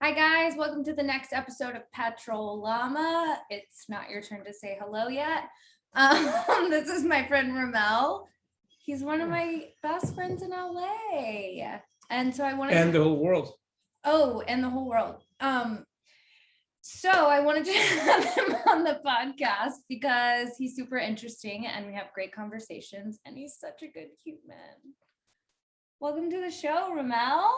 Hi guys, welcome to the next episode of PETROL LLAMA. It's not your turn to say hello yet. This is my friend Rommel. He's one of my best friends in LA. And so I wanted and the whole world. Oh, and the whole world. So I wanted to have him on the podcast because he's super interesting and we have great conversations and he's such a good, cute man. Welcome to the show, Rommel.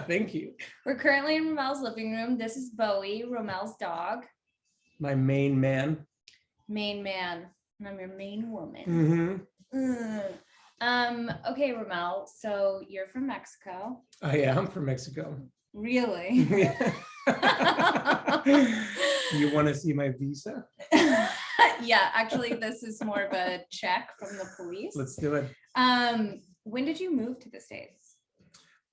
Thank you. We're currently in Rommel's living room. This is Bowie, Rommel's dog. My main man. Main man. And I'm your main woman. Okay, Rommel. So you're from Mexico. I am from Mexico. Really? You want to see my visa? Yeah, actually, this is more of a check from the police. Let's do it. When did you move to the States?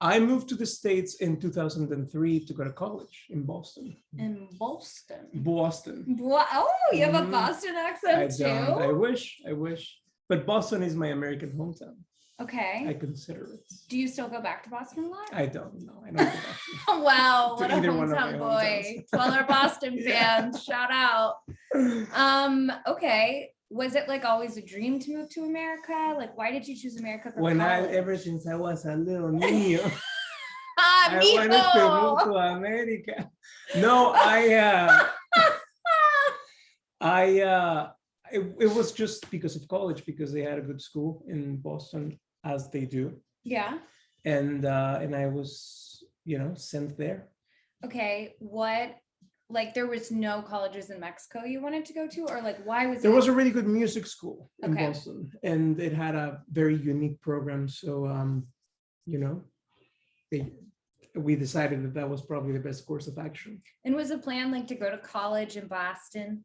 I moved to the States in 2003 to go to college in Boston. In Boston. Boston. Oh, you have a Boston accent too? I wish. But Boston is my American hometown. Okay. I consider it. Do you still go back to Boston a lot? I don't know. I don't go back. Wow, what a either one of my hometown boy. hometowns. To all our Boston fans, shout out. Okay. Was it like always a dream to move to America? Like, why did you choose America for college? Ever since I was a little niño, Ah, I wanted to move to America. No, it was just because of college, because they had a good school in Boston, as they do. Yeah. And I was, sent there. Okay. Like there was no colleges in Mexico you wanted to go to, or like why was there was a really good music school in Okay. Boston, and it had a very unique program. So we decided that was probably the best course of action. And was the plan like to go to college in Boston,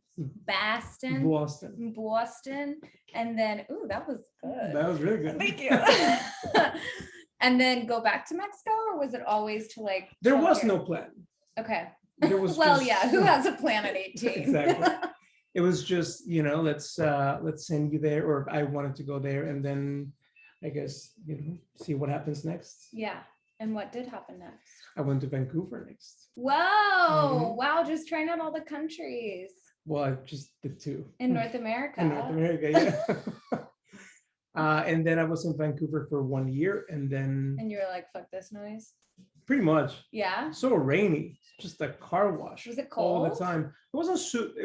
and then that was good. That was really good. Thank you. And then go back to Mexico, or was it always to like? There was no plan. Okay. There was Well, just, yeah. Who has a plan at 18? Exactly. It was just, let's send you there, or I wanted to go there, and then I guess see what happens next. Yeah. And what did happen next? I went to Vancouver next. Whoa! Wow! Just trying out all the countries. Well, I just did two. In North America. In North America, yeah. And then I was in Vancouver for 1 year, and then. And you were like, "Fuck this noise." Pretty much. Yeah. So rainy, just a car wash. Was it cold? All the time. It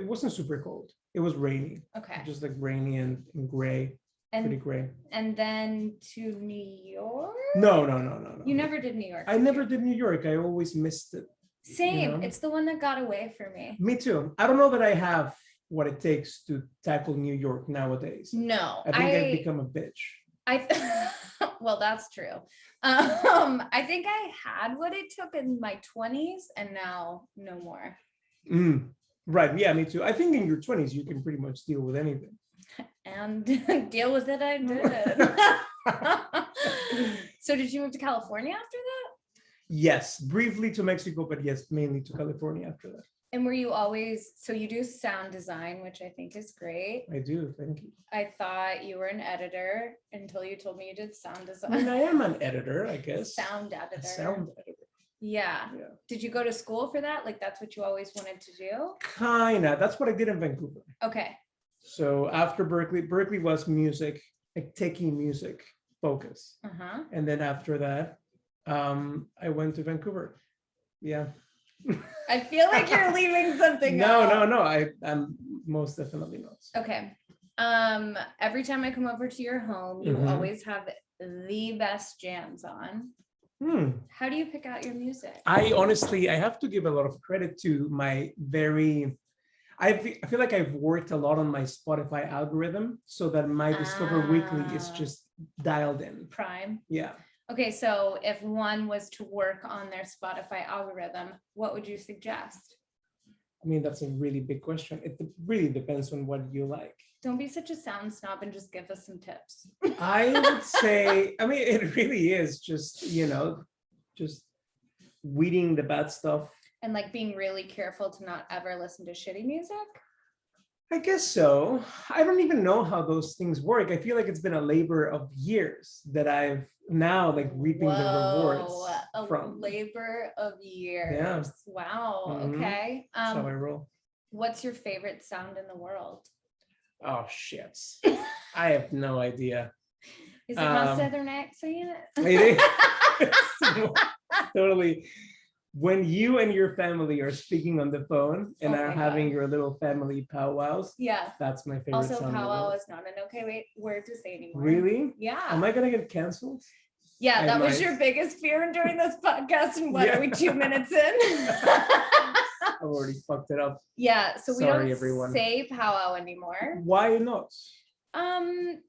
wasn't super cold. It was rainy. Okay. Just like rainy and gray. Pretty gray. And then to New York? No. You never did New York. I never did New York. I always missed it. Same. It's the one that got away from me. Me too. I don't know that I have what it takes to tackle New York nowadays. No. I think I've become a bitch. Well, that's true. I think I had what it took in my 20s, and now no more. Right. Yeah, me too. I think in your 20s you can pretty much deal with anything. And deal with it, I did. So did you move to California after that? Yes, briefly to Mexico, but yes, mainly to California after that. And were you always, so you do sound design, which I think is great. I do, thank you. I thought you were an editor until you told me you did sound design. I mean, I am an editor, I guess. Sound editor. A sound editor. Yeah. Did you go to school for that? Like that's what you always wanted to do? Kinda. That's what I did in Vancouver. Okay. So after Berkeley was music, like techie music focus. And then after that, I went to Vancouver. Yeah. I feel like you're leaving something out. No. I'm most definitely not. Okay. Every time I come over to your home, you always have the best jams on. How do you pick out your music? I honestly have to give a lot of credit to my I feel like I've worked a lot on my Spotify algorithm so that my Discover Weekly is just dialed in. Prime. Yeah. Okay, so if one was to work on their Spotify algorithm, what would you suggest? I mean, that's a really big question. It really depends on what you like. Don't be such a sound snob and just give us some tips. I would say, I mean, it really is just, just weeding the bad stuff. And like being really careful to not ever listen to shitty music? I guess so. I don't even know how those things work. I feel like it's been a labor of years that I've now like reaping the rewards a from. labor of years. Yeah. Wow. Mhm. Okay. That's how I roll. What's your favorite sound in the world? Oh shit. I have no idea. Is it my southern accent? It is. Totally. When you and your family are speaking on the phone and Oh are my having God. your little family powwows, Yeah. that's my favorite Also, sound in the powwow world. is not an okay word to say anymore. Really? Yeah. Am I gonna get canceled? Yeah, I that was might. your biggest fear during this podcast. And what Yeah. are we 2 minutes in? I've already fucked it up. Yeah, so we Sorry, don't everyone. say powwow anymore. Why not?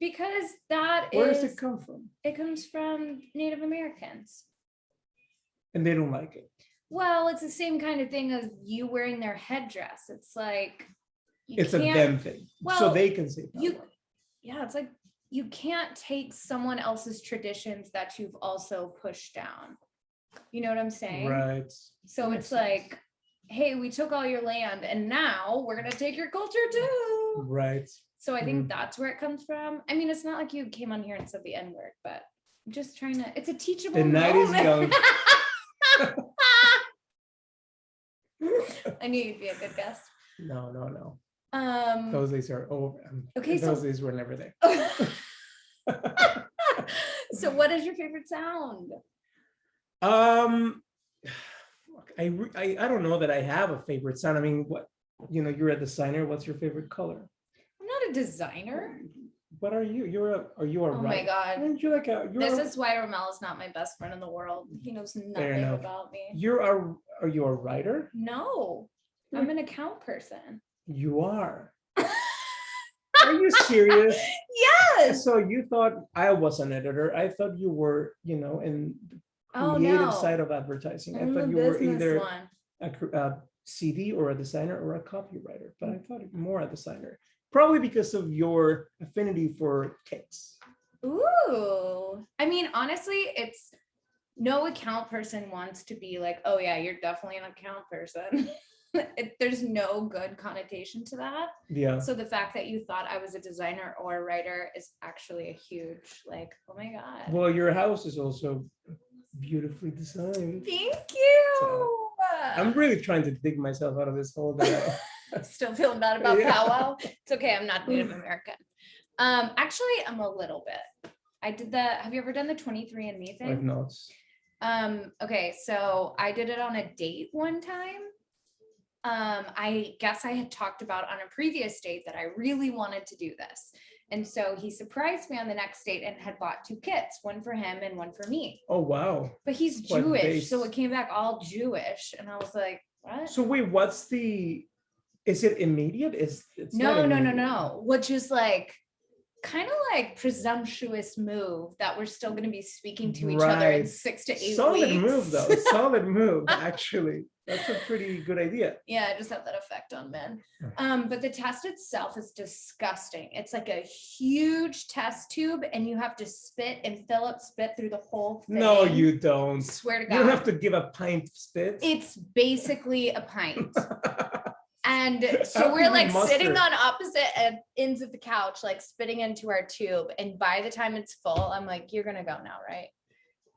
Because that Where is does it come from? it comes from Native Americans. And they don't like it. Well, it's the same kind of thing as you wearing their headdress. It's like It's a them thing. So well, they can say you powwow. yeah, it's like you can't take someone else's traditions that you've also pushed down. You know what I'm saying? Right. So That it's makes like, hey, we took all your land and now we're gonna take your culture too. Right. So I think that's where it comes from. I mean, it's not like you came on here and said the N-word, but I'm just trying to, it's a teachable The night is moment. young. I knew you'd be a good guest. No. Um, Those days are over. Okay, Those days were never there. so what is your favorite sound? I don't know that I have a favorite sound. I mean, what, you're a designer. What's your favorite color? I'm not a designer. What are you? Are you a Oh writer? my God. Aren't you like This is why Rommel is not my best friend in the world. He knows nothing enough. about me. Are you a writer? No, I'm an account person. You are. Are you serious? Yes. So you thought I was an editor. I thought you were, in the creative side of advertising. I thought you were either a CD or a designer or a copywriter, but I thought more a designer. Probably because of your affinity for kids. Ooh. I mean, honestly, it's no account person wants to be like, oh yeah, you're definitely an account person. There's no good connotation to that. Yeah. So the fact that you thought I was a designer or a writer is actually a huge, like, oh my God. Well, your house is also beautifully designed. Thank you. So, I'm really trying to dig myself out of this hole that Still feeling bad about powwow. It's okay. I'm not Native American. Actually, I'm a little bit. I did have you ever done the 23andMe thing? I've not. Okay, so I did it on a date one time. I guess I had talked about on a previous date that I really wanted to do this. And so he surprised me on the next date and had bought 2 kits, one for him and one for me. Oh, wow. But he's What Jewish, base. so it came back all Jewish. And I was like, what? So wait, is it immediate? It's No. not immediate. Which is like kind of like presumptuous move that we're still going to be speaking to each other in 6 to 8 weeks. Solid move though. Solid move, actually. That's a pretty good idea. Yeah, I just have that effect on men. But the test itself is disgusting. It's like a huge test tube and you have to spit and fill up spit through the whole thing. No, you don't. Swear to God. You don't have to give a pint of spit. It's basically a pint. And so we're like sitting on opposite ends of the couch, like spitting into our tube. And by the time it's full, I'm like, you're going to go now, right?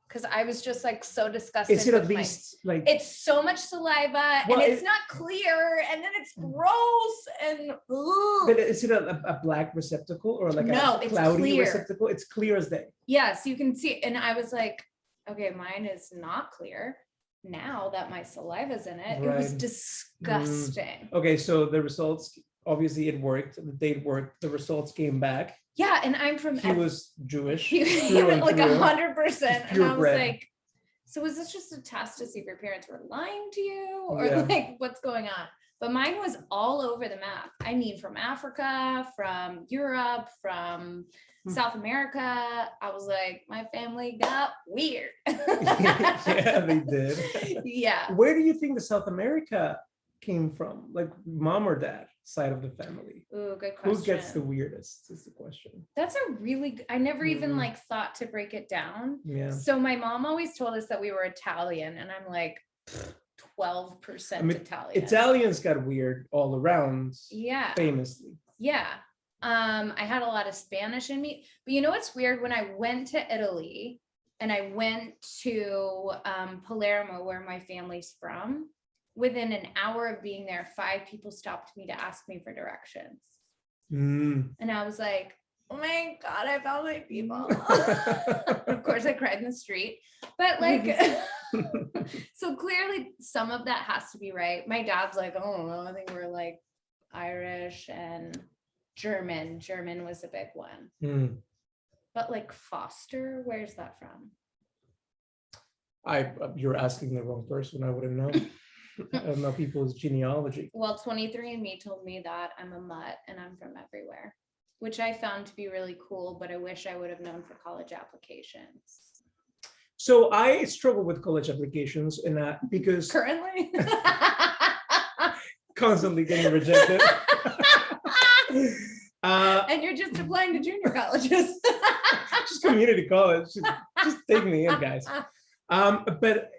Because I was just like so disgusted. Is it at least like it's so much saliva and it's not clear and then it's gross and ooh. But is it a black receptacle or like a cloudy receptacle? It's clear as day. Yeah, so you can see. And I was like, okay, mine is not clear. Now that my saliva's in it, it was disgusting. Okay, so the results, obviously it worked. The date worked. The results came back. Yeah, and I'm from. He was Jewish. Like 100%. And I was bread. like, so is this just a test to see if your parents were lying to you or like what's going on? But mine was all over the map. I mean, from Africa, from Europe, from South America. I was like, my family got weird. Yeah, they did. Yeah. Where do you think the South America came from? Like mom or dad side of the family? Ooh, good question. Who gets the weirdest is the question. That's a really I never even like thought to break it down. Yeah. So my mom always told us that we were Italian and I'm like 12% Italian. Italians got weird all around. Yeah. Famously. Yeah. I had a lot of Spanish in me. But you know what's weird? When I went to Italy, and I went to Palermo, where my family's from. Within an hour of being there, 5 people stopped me to ask me for directions. And I was like, oh my God, I found my people. Of course, I cried in the street. But like, so clearly some of that has to be right. My dad's like, oh, no, I think we're like Irish and German. German was a big one. But like Foster, where's that from? You're asking the wrong person. I wouldn't know. I don't know people's genealogy. Well, 23andMe told me that I'm a mutt and I'm from everywhere, which I found to be really cool, but I wish I would have known for college applications. So I struggle with college applications and that because currently constantly getting rejected. And you're just applying to junior colleges. Just community college. Just take me in, guys. But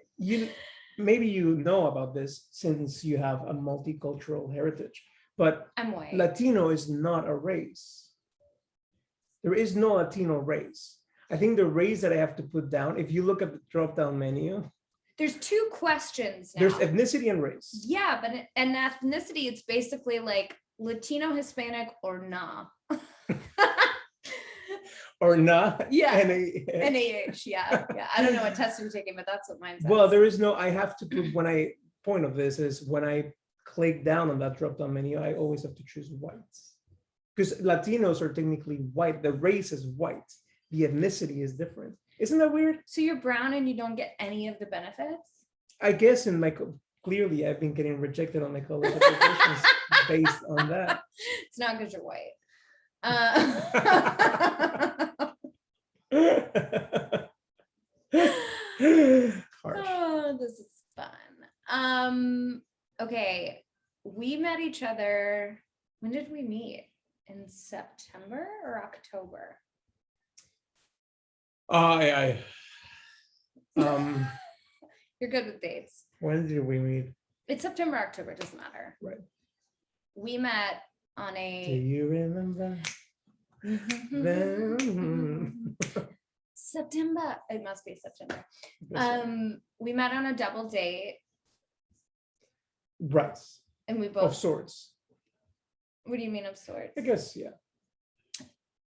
maybe you know about this since you have a multicultural heritage, but I'm white. Latino is not a race. There is no Latino race. I think the race that I have to put down, if you look at the drop-down menu, there's 2 questions now. There's ethnicity and race. Yeah, but in ethnicity, it's basically like Latino, Hispanic, or nah. Or nah. Yeah. NAH. Yeah. I don't know what test you're taking, but that's what mine says. Well, there is no, I have to put, point of this is when I click down on that drop-down menu, I always have to choose whites. Because Latinos are technically white. The race is white. The ethnicity is different. Isn't that weird? So you're brown and you don't get any of the benefits? I guess clearly I've been getting rejected on my college applications based on that. It's not because you're white. Oh, this is fun. Okay, we met each other. When did we meet? In September or October? You're good with dates. When did we meet? It's September, October, it doesn't matter. Right. We met on a. Do you remember? September. It must be September. We met on a double date. Right. And we both. Of sorts. What do you mean of sorts? I guess, yeah.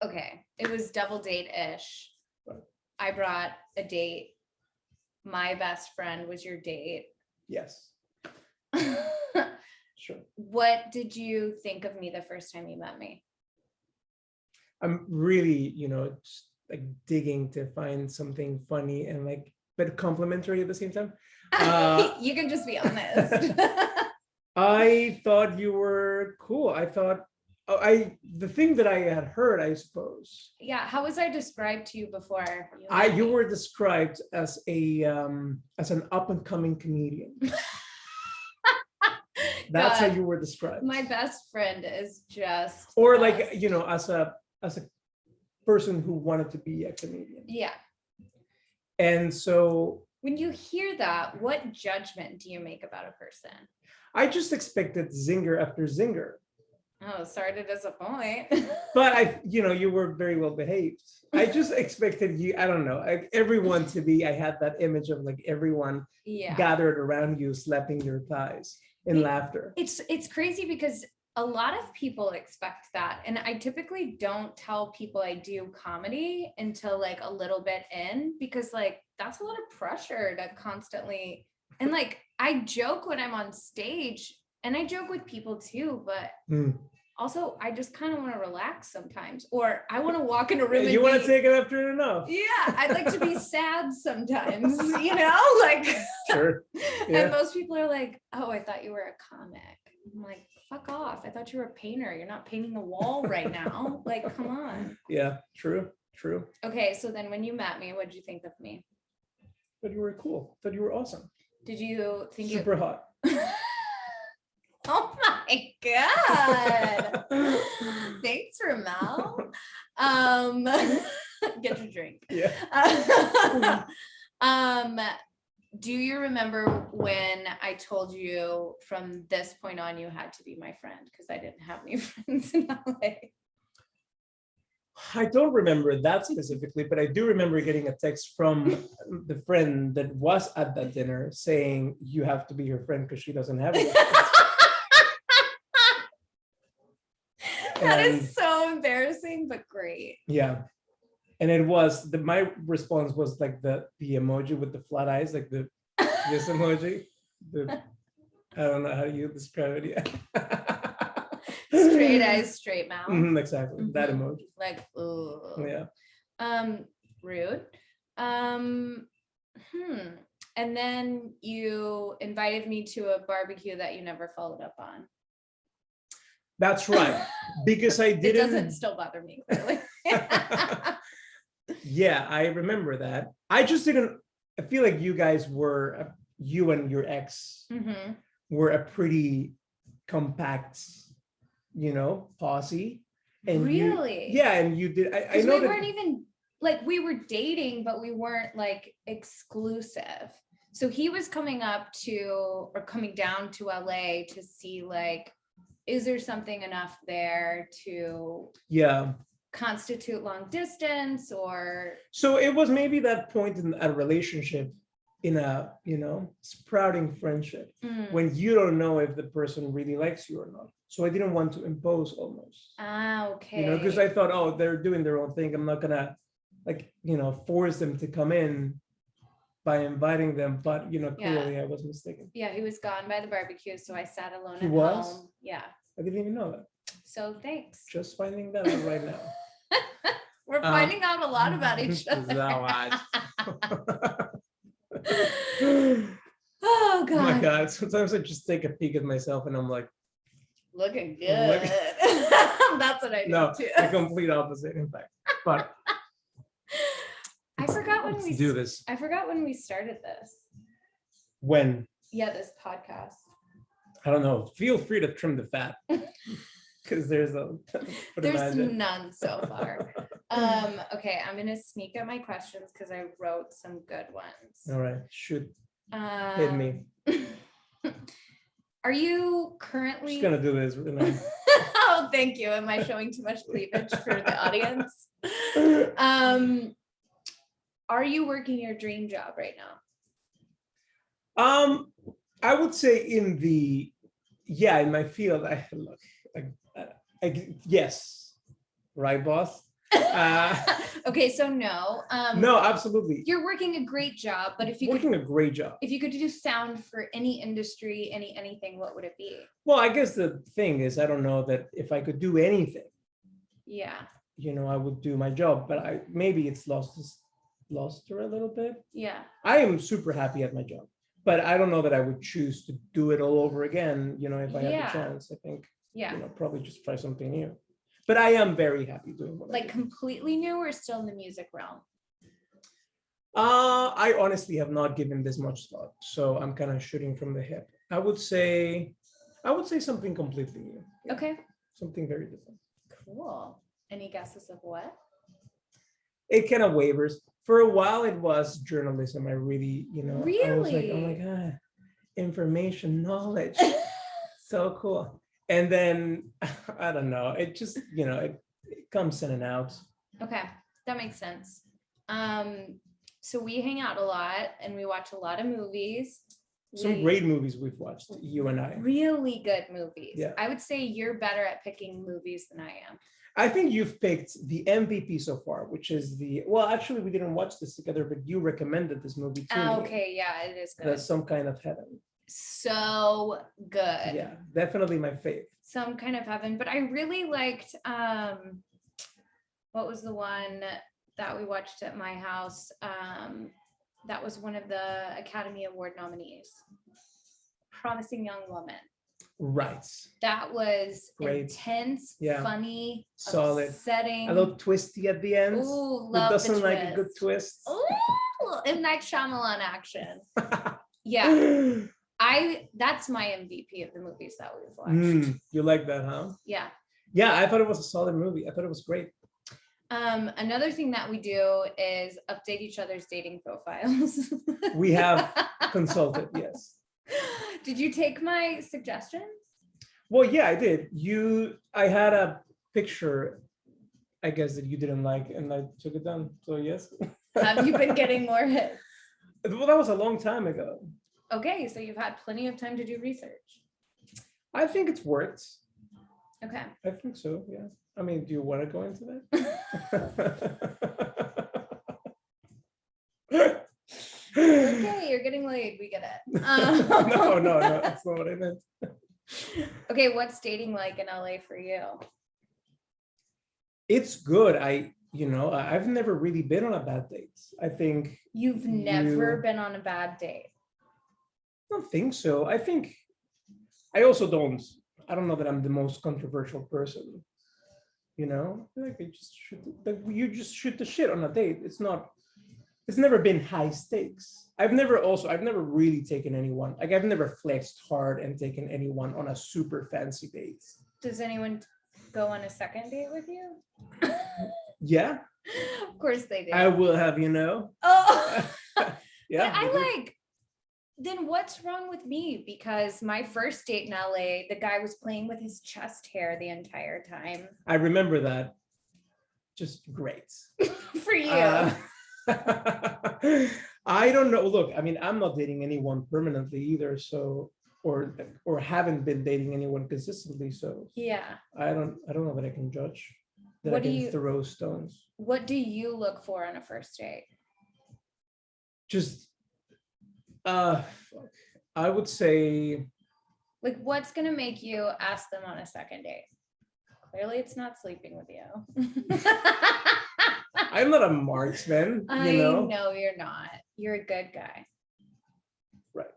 Okay. It was double date-ish. Right. I brought a date. My best friend was your date. Yes. Sure. What did you think of me the first time you met me? I'm really, just like digging to find something funny and but complimentary at the same time. You can just be honest. I thought you were cool. I thought the thing that I had heard, I suppose. Yeah. How was I described to you before? You were described as an up and coming comedian. That's how you were described. My best friend is just. Or as a person who wanted to be a comedian. Yeah. And so. When you hear that, what judgment do you make about a person? I just expected zinger after zinger. Oh, sorry to disappoint. But you were very well behaved. I just expected you, I don't know, everyone to be, I had that image of everyone gathered around you, slapping your thighs in laughter. It's crazy because a lot of people expect that. And I typically don't tell people I do comedy until a little bit in, because that's a lot of pressure to constantly, and I joke when I'm on stage and I joke with people too, but also I just kind of want to relax sometimes, or I want to walk in a room. You want to take it after enough. Yeah. I'd like to be sad sometimes, Sure. Yeah. And most people are like, oh, I thought you were a comic. I'm like, fuck off. I thought you were a painter. You're not painting the wall right now. Come on. Yeah, true. Okay, so then when you met me, what did you think of me? Thought you were cool. Thought you were awesome. Did you think super hot? Oh my God. Thanks, Rommel. Get your drink. Yeah. Do you remember when I told you from this point on you had to be my friend because I didn't have any friends in LA? I don't remember that specifically, but I do remember getting a text from the friend that was at that dinner saying, you have to be her friend because she doesn't have any. That is so embarrassing, but great. Yeah. And it was, my response was like the emoji with the flat eyes, like this emoji. I don't know how you describe it yet. Straight eyes, straight mouth. Exactly. That emoji. Like, ooh. Yeah. Rude. And then you invited me to a barbecue that you never followed up on. That's right. Because I didn't. It doesn't still bother me, clearly. Yeah, I remember that. I just didn't. I feel like you guys were, you and your ex were a pretty compact, posse. And really? And you did. I know we weren't even like, we were dating, but we weren't like exclusive. So he was coming down to LA to see like, is there something enough there to constitute long distance, or so it was maybe that point in a relationship, in a sprouting friendship, when you don't know if the person really likes you or not. So I didn't want to impose almost. Okay. Because I thought, oh, they're doing their own thing, I'm not gonna force them to come in by inviting them, but clearly I was mistaken. Yeah, he was gone by the barbecue, so I sat alone He at was? home. Yeah. I didn't even know that. So thanks. Just finding that out right now. We're finding out a lot about each other. Oh God. Oh my God. Sometimes I just take a peek at myself and I'm like, looking good. That's what I do too. The complete opposite, in fact. But I forgot when we do this. I forgot when we started this. When? Yeah, this podcast. I don't know. Feel free to trim the fat. Because there's none so far. Okay, I'm gonna sneak up my questions because I wrote some good ones. All right, shoot. Hit me. Are you currently just gonna do this? Oh, thank you. Am I showing too much cleavage for the audience? Are you working your dream job right now? I would say in my field, yes, right, boss. Okay, so no. No, absolutely. You're working a great job, but if you a great job. If you could do sound for any industry, anything, what would it be? Well, I guess the thing is, I don't know that if I could do anything. Yeah. I would do my job, but maybe it's lost her a little bit. Yeah. I am super happy at my job, but I don't know that I would choose to do it all over again. If I had the chance, I think. Probably just try something new. But I am very happy doing what I do. Completely new, or still in the music realm? I honestly have not given this much thought, so I'm kind of shooting from the hip. I would say something completely new. Yeah. Okay. Something very different. Cool. Any guesses of what? It kind of wavers. For a while, it was journalism. I really, Really? I was like, oh my God, information, knowledge, so cool. And then I don't know. It just, it comes in and out. Okay, that makes sense. So we hang out a lot and we watch a lot of movies. Some great movies we've watched, you and I. Really good movies. Yeah. I would say you're better at picking movies than I am. I think you've picked the MVP so far, which is actually, we didn't watch this together, but you recommended this movie to me. Okay, yeah, it is good. That's Some Kind of Heaven. So good. Yeah, definitely my fave. Some Kind of Heaven, but I really liked what was the one that we watched at my house? That was one of the Academy Award nominees. Promising Young Woman. Right. That was great. Intense, funny, solid, upsetting. A little twisty at the end. Ooh, love Who doesn't like a good twist? Ooh, M. Night Shyamalan action. Yeah. That's my MVP of the movies that we've watched. You like that, huh? Yeah. Yeah, I thought it was a solid movie. I thought it was great. Another thing that we do is update each other's dating profiles. We have consulted, yes. Did you take my suggestions? Well, yeah, I did. I had a picture I guess that you didn't like, and I took it down. So yes. Have you been getting more hits? Well, that was a long time ago. Okay, so you've had plenty of time to do research. I think it's worked. Okay. I think so, yeah. I mean, do you want to go into that? Okay, you're getting laid. We get it. No, that's not what I meant. Okay, what's dating like in LA for you? It's good. I've never really been on a bad date. I think you've never been on a bad date. I don't think so. I think I also don't. I don't know that I'm the most controversial person. I feel like you just shoot the shit on a date. It's never been high stakes. I've never really taken anyone. Like I've never flexed hard and taken anyone on a super fancy date. Does anyone go on a second date with you? Yeah. Of course they do. I will have Oh. Yeah. But then what's wrong with me? Because my first date in LA, the guy was playing with his chest hair the entire time. I remember that. Just great. For you. I don't know. Look, I mean, I'm not dating anyone permanently either, so or haven't been dating anyone consistently. So yeah. I don't know that I can judge. That I can throw stones. What do you look for on a first date? Just I would say, like, what's gonna make you ask them on a second date? Clearly it's not sleeping with you. I'm not a marksman. I know you're not. You're a good guy. Right.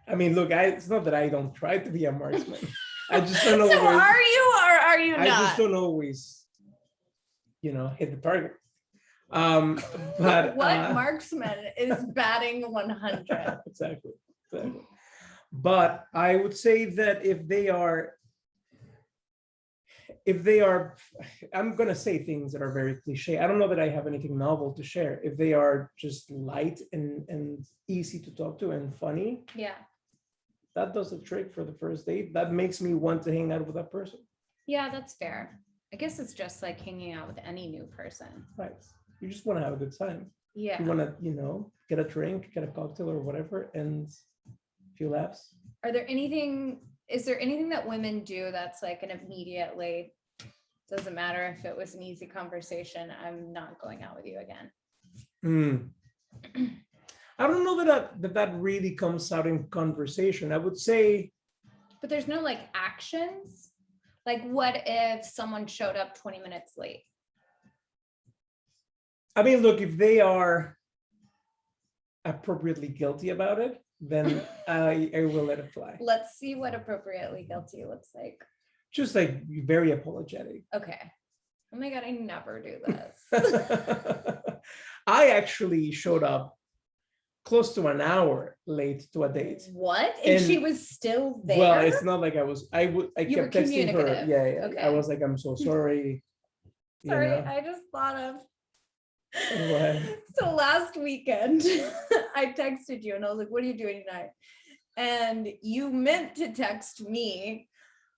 I mean, look, it's not that I don't try to be a marksman. I just don't know. So are you or are you not? I just don't always, hit the target. But what marksman is batting 100? Exactly. But I would say that if they are, I'm gonna say things that are very cliche. I don't know that I have anything novel to share. If they are just light and easy to talk to and funny, yeah, that does the trick for the first date. That makes me want to hang out with that person. Yeah, that's fair. I guess it's just like hanging out with any new person. Right. You just want to have a good time. Yeah. You want to, get a drink, get a cocktail or whatever, and a few laughs. Is there anything that women do that's like an immediately, doesn't matter if it was an easy conversation, I'm not going out with you again? I don't know that really comes out in conversation. I would say. But there's no like actions. Like what if someone showed up 20 minutes late? I mean, look, if they are appropriately guilty about it, then I will let it fly. Let's see what appropriately guilty looks like. Just like very apologetic. Okay. Oh my God, I never do this. I actually showed up close to an hour late to a date. What? And she was still there? Well, it's not like I kept texting her. Yeah. Okay. I was like, I'm so sorry. Sorry, I just thought of. What? So last weekend, I texted you and I was like, what are you doing tonight? And you meant to text me.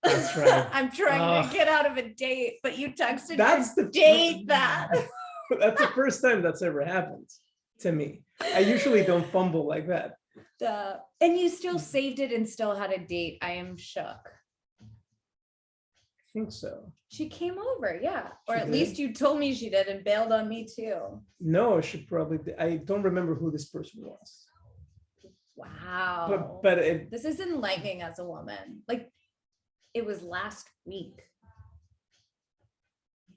That's right. I'm trying to get out of a date, but you texted that's to date that. That's the first time that's ever happened to me. I usually don't fumble like that. And you still saved it and still had a date. I am shook. I think so. She came over, yeah. Or at least you told me she did and bailed on me too. No, she probably did. I don't remember who this person was. Wow. But this is enlightening as a woman. Like it was last week.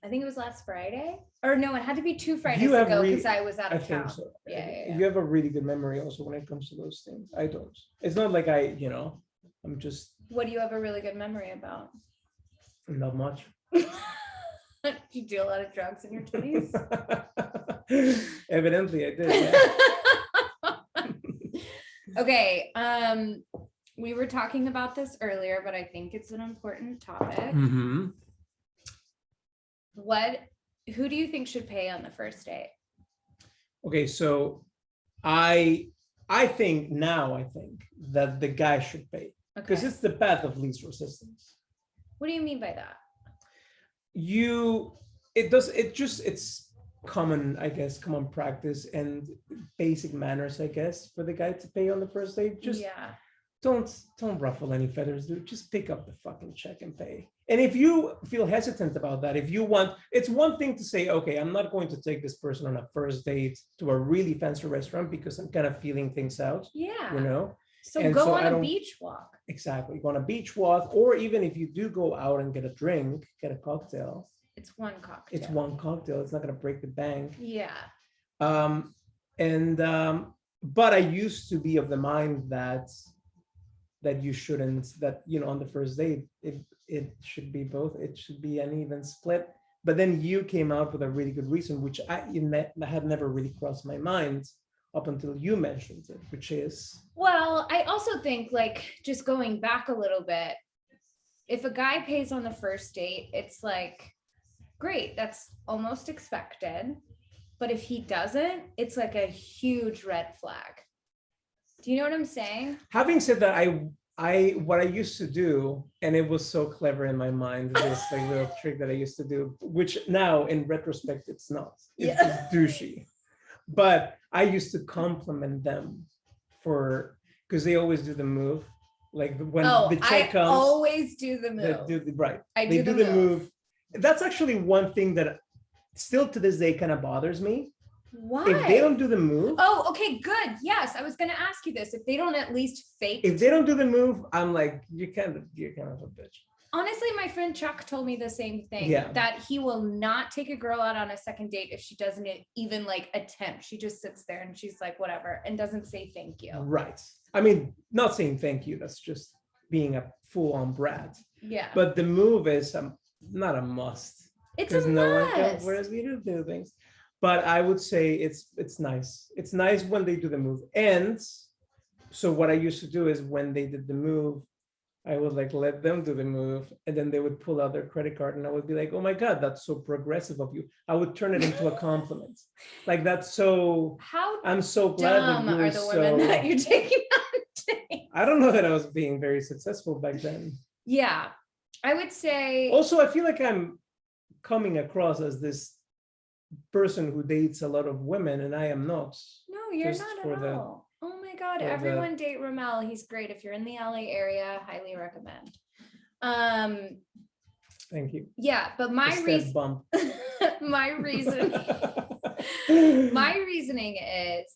I think it was last Friday. Or no, it had to be 2 Fridays ago because I was out of town. So. Yeah. You have a really good memory also when it comes to those things. I don't. It's not like I'm just. What do you have a really good memory about? Not much. Did you do a lot of drugs in your 20s? Evidently I did, yeah. Okay. We were talking about this earlier, but I think it's an important topic. Mm-hmm. Who do you think should pay on the first date? Okay, so I think that the guy should pay because it's the path of least resistance. What do you mean by that? it's common, I guess, common practice and basic manners, I guess, for the guy to pay on the first date. Just don't ruffle any feathers, dude. Just pick up the fucking check and pay. And if you feel hesitant about that, if you want, it's one thing to say, okay, I'm not going to take this person on a first date to a really fancy restaurant because I'm kind of feeling things out. Yeah. You know? So and go so on a beach walk. Exactly. Go on a beach walk, or even if you do go out and get a drink, get a cocktail. It's one cocktail. It's one cocktail. It's not going to break the bank. Yeah. But I used to be of the mind that you shouldn't, that, you know, on the first date, it should be both. It should be an even split. But then you came out with a really good reason, which I had never really crossed my mind up until you mentioned it, which is? Well, I also think, like, just going back a little bit, if a guy pays on the first date, it's like, great, that's almost expected. But if he doesn't, it's like a huge red flag. Do you know what I'm saying? Having said that, what I used to do, and it was so clever in my mind, this like little trick that I used to do, which now in retrospect, it's not. It's just douchey. But I used to compliment them because they always do the move. Like when the check comes. I always do the move. Right. They do the move. That's actually one thing that still to this day kind of bothers me. Why? If they don't do the move. Oh, okay, good. Yes, I was going to ask you this. If they don't at least fake. If they don't do the move, I'm like, you're kind of a bitch. Honestly, my friend Chuck told me the same thing, that he will not take a girl out on a second date if she doesn't even like attempt. She just sits there and she's like, whatever, and doesn't say thank you. Right. I mean, not saying thank you. That's just being a full-on brat. Yeah. But the move is not a must. It's a must. No one whereas we do things. But I would say it's nice. It's nice when they do the move. And so what I used to do is when they did the move, I would like let them do the move, and then they would pull out their credit card, and I would be like, "Oh my God, that's so progressive of you." I would turn it into a compliment. Like that's so. I'm so glad that you are the women that you're taking on dates? I don't know that I was being very successful back then. Yeah, I would say. Also, I feel like I'm coming across as this person who dates a lot of women, and I am not. No, you're not at all. Oh my God, everyone date Rommel. He's great. If you're in the LA area, highly recommend. Thank you. Yeah, but my reason my reasoning is,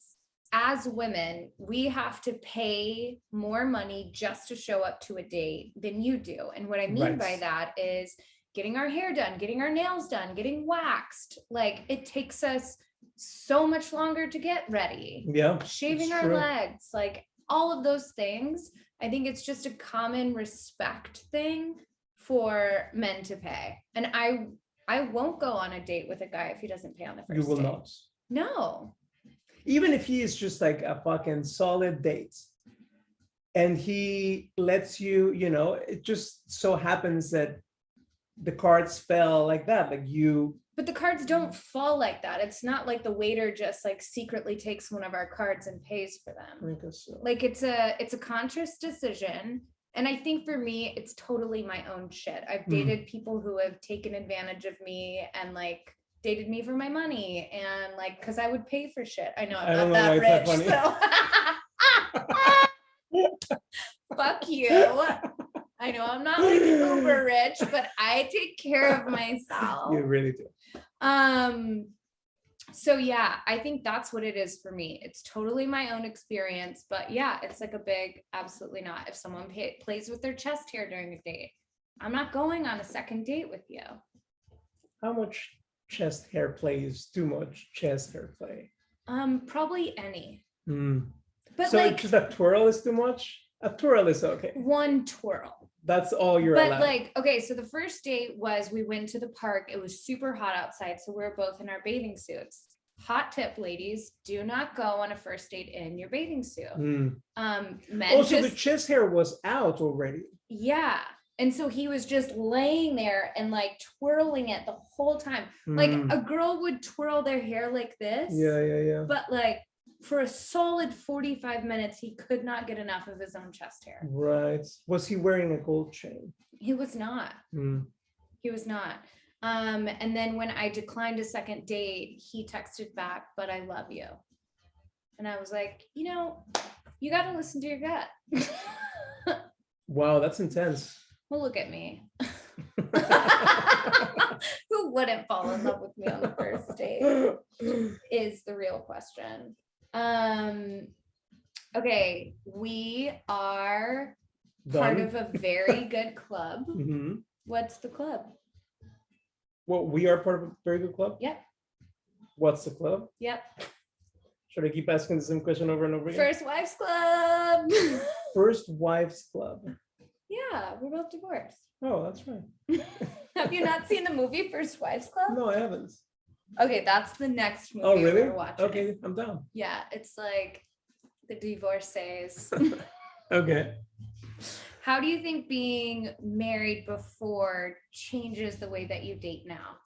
as women, we have to pay more money just to show up to a date than you do. And what I mean by that is getting our hair done, getting our nails done, getting waxed. Like, it takes us so much longer to get ready. Yeah. Shaving our legs, like all of those things. I think it's just a common respect thing for men to pay. And I won't go on a date with a guy if he doesn't pay on the first date. You will not. No. Even if he is just like a fucking solid date and he lets you, you know, it just so happens that the cards fell like that, like you. But the cards don't fall like that. It's not like the waiter just like secretly takes one of our cards and pays for them. I guess so. Like it's a conscious decision. And I think for me, it's totally my own shit. I've dated people who have taken advantage of me and like dated me for my money and like, cause I would pay for shit. I know I'm not that rich, so fuck you. I know I'm not like uber rich, but I take care of myself. You really do. So yeah, I think that's what it is for me. It's totally my own experience, but yeah, it's like a big absolutely not. If someone plays with their chest hair during a date, I'm not going on a second date with you. How much chest hair play is too much chest hair play? Probably any. But so like, just a twirl is too much? A twirl is okay. One twirl. That's all you're allowed. But like, okay, so the first date was we went to the park. It was super hot outside, so we were both in our bathing suits. Hot tip, ladies, do not go on a first date in your bathing suit. Men also, the chest hair was out already. Yeah. And so he was just laying there and like twirling it the whole time. Like a girl would twirl their hair like this. Yeah. But like for a solid 45 minutes, he could not get enough of his own chest hair. Right. Was he wearing a gold chain? He was not. He was not. And then when I declined a second date, he texted back, "But I love you." And I was like, you got to listen to your gut. Wow, that's intense. Well, look at me. Who wouldn't fall in love with me on the first date is the real question. Okay, we are part of a very good club. Mm-hmm. What's the club? Well, we are part of a very good club? Yep. What's the club? Yep. Should I keep asking the same question over and over again? First Wives Club. First Wives Club. Yeah, we're both divorced. Oh, that's right. Have you not seen the movie First Wives Club? No, I haven't. Okay, that's the next movie really? we're watching. Okay, I'm down. Yeah, it's like the divorcees. Okay. How do you think being married before changes the way that you date now?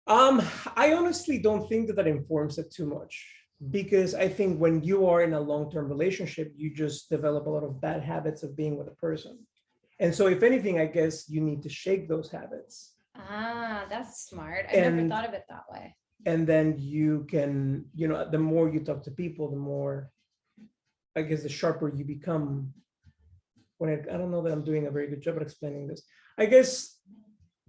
I honestly don't think that informs it too much, because I think when you are in a long-term relationship, you just develop a lot of bad habits of being with a person. And so if anything, I guess you need to shake those habits. Ah, that's smart. I never thought of it that way. And then you can, the more you talk to people, the more, I guess, the sharper you become. I don't know that I'm doing a very good job at explaining this. I guess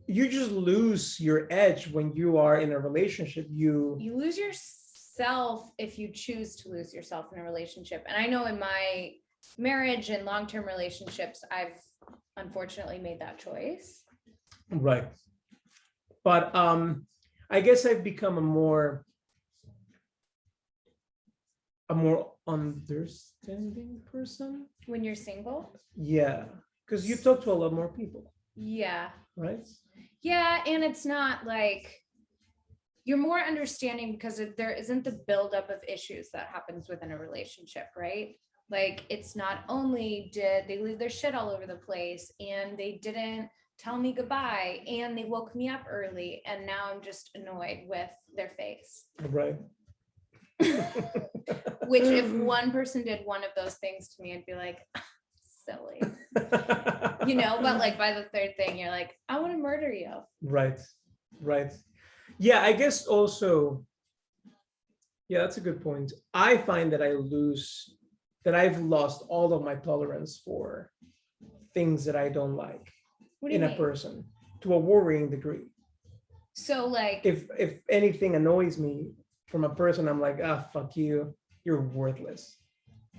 you just lose your edge when you are in a relationship. You lose yourself if you choose to lose yourself in a relationship. And I know in my marriage and long-term relationships, I've unfortunately made that choice. Right. But I guess I've become a more understanding person. When you're single? Yeah, because you talk to a lot more people. Yeah. Right? Yeah, and it's not like you're more understanding because there isn't the buildup of issues that happens within a relationship, right? Like, it's not only did they leave their shit all over the place and they didn't tell me goodbye and they woke me up early and now I'm just annoyed with their face. Right. Which if one person did one of those things to me, I'd be like, silly. But like by the third thing, you're like, I want to murder you. Right. Yeah, I guess also, yeah, that's a good point. I find that I've lost all of my tolerance for things that I don't like in a person to a worrying degree. So like, if anything annoys me from a person, I'm like, fuck you, you're worthless,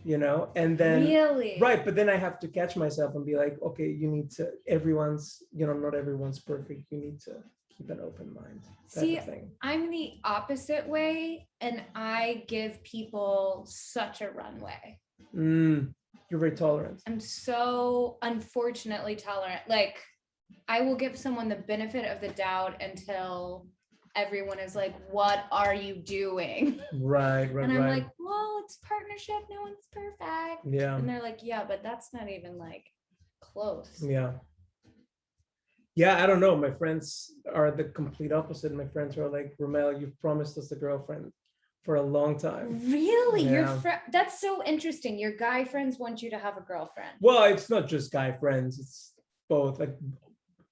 and then really, right, but then I have to catch myself and be like, okay, you need to, everyone's, not everyone's perfect, you need to keep an open mind. See, I'm the opposite way, and I give people such a runway. You're very tolerant. I'm so unfortunately tolerant. Like, I will give someone the benefit of the doubt until everyone is like, what are you doing? Right. And I'm like, well, it's partnership, no one's perfect. Yeah. And they're like, yeah, but that's not even like close. Yeah, I don't know. My friends are the complete opposite. My friends are like, Rommel, you've promised us a girlfriend for a long time. Really? Yeah. That's so interesting. Your guy friends want you to have a girlfriend. Well, it's not just guy friends. It's both, like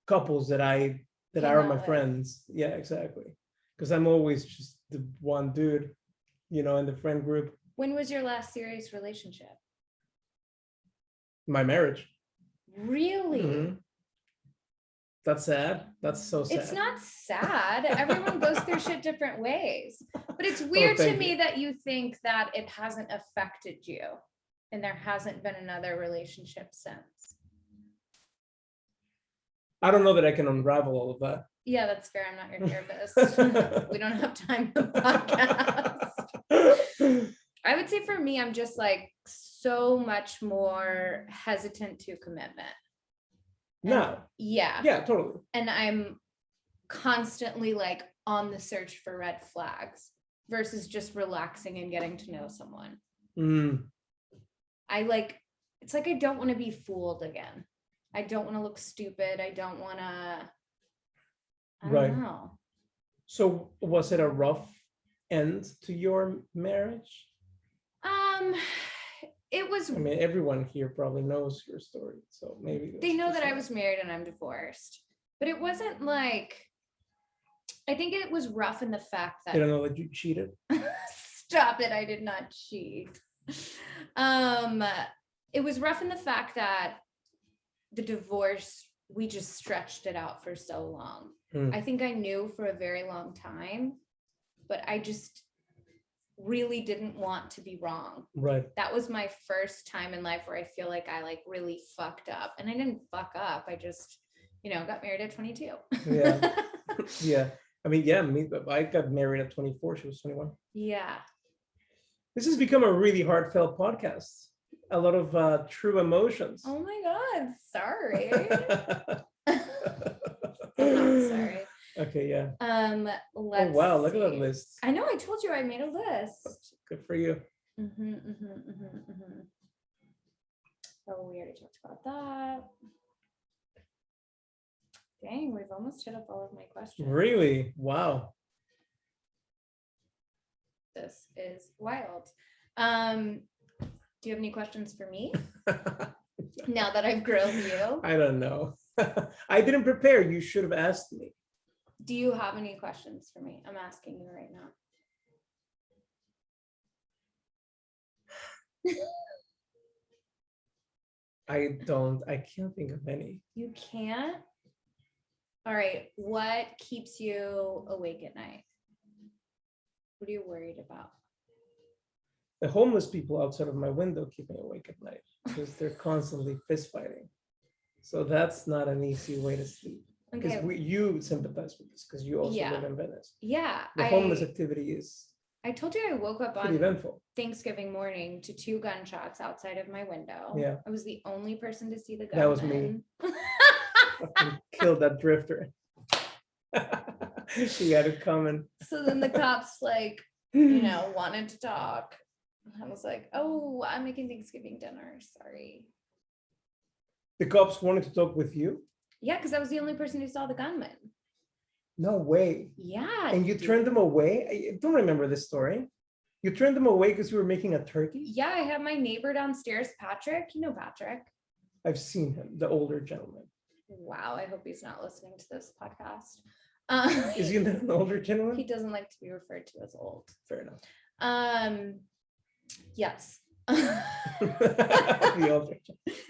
couples that are my friends. Yeah, exactly. Because I'm always just the one dude, in the friend group. When was your last serious relationship? My marriage. Really? Mm-hmm. That's sad. That's so sad. It's not sad. Everyone goes through shit different ways. But it's weird to me that you think that it hasn't affected you and there hasn't been another relationship since. I don't know that I can unravel all of that. Yeah, that's fair. I'm not your therapist. We don't have time for the podcast. I would say for me, I'm just like so much more hesitant to commitment. No. Yeah. Yeah, totally. And I'm constantly like on the search for red flags versus just relaxing and getting to know someone. It's like I don't want to be fooled again. I don't want to look stupid. I don't want to. I don't know. So was it a rough end to your marriage? It was. I mean, everyone here probably knows your story, so maybe they know that I was married and I'm divorced. But it wasn't like, I think it was rough in the fact that. I don't know that you cheated. Stop it, I did not cheat. It was rough in the fact that the divorce, we just stretched it out for so long. I think I knew for a very long time, but I just really didn't want to be wrong. Right. That was my first time in life where I feel like I like really fucked up. And I didn't fuck up. I just, got married at 22. Yeah. Yeah. I mean, yeah, I got married at 24. She was 21. Yeah. This has become a really heartfelt podcast. A lot of true emotions. Oh my God. Sorry. I'm not sorry. Okay, yeah. Let's wow, look at that list. I know, I told you I made a list. Good for you. Oh, we already talked about that. Dang, we've almost hit up all of my questions. Really? Wow. This is wild. Do you have any questions for me? Now that I've grilled you? I don't know. I didn't prepare. You should have asked me. Do you have any questions for me? I'm asking you right now. I can't think of any. You can't? All right. What keeps you awake at night? What are you worried about? The homeless people outside of my window keep me awake at night because they're constantly fist fighting. So that's not an easy way to sleep. Because you sympathize with this because you also live in Venice. Yeah. The homeless activity is. I told you I woke up on eventful. Thanksgiving morning to 2 gunshots outside of my window. Yeah. I was the only person to see the gunman. That was me. Killed that drifter. She had to come and. So then the cops wanted to talk. I was like, oh, I'm making Thanksgiving dinner. Sorry. The cops wanted to talk with you? Yeah, because I was the only person who saw the gunman. No way. Yeah. And you turned them away? I don't remember this story. You turned them away because you were making a turkey? Yeah, I have my neighbor downstairs, Patrick. You know Patrick. I've seen him, the older gentleman. Wow, I hope he's not listening to this podcast. Is he an older gentleman? He doesn't like to be referred to as old. Fair enough. Yes. The older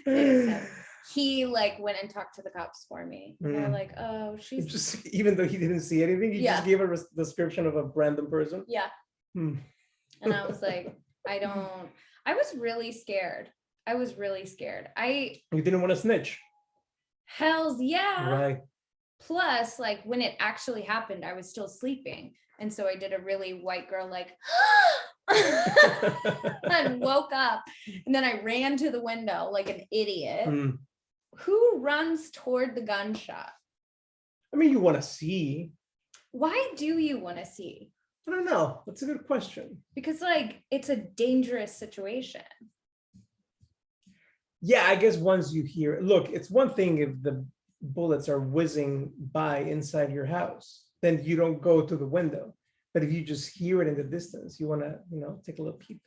gentleman. He went and talked to the cops for me. They're like, oh, she's just, even though he didn't see anything, he just gave a description of a random person. Yeah. And I was like, I was really scared. You didn't want to snitch. Hells yeah. Right. Plus, when it actually happened, I was still sleeping. And so I did a really white girl and woke up. And then I ran to the window like an idiot. Who runs toward the gunshot? I mean, you want to see. Why do you want to see? I don't know. That's a good question. Because it's a dangerous situation. Yeah, I guess once you hear, look, it's one thing if the bullets are whizzing by inside your house, then you don't go to the window. But if you just hear it in the distance, you want to, take a little peep.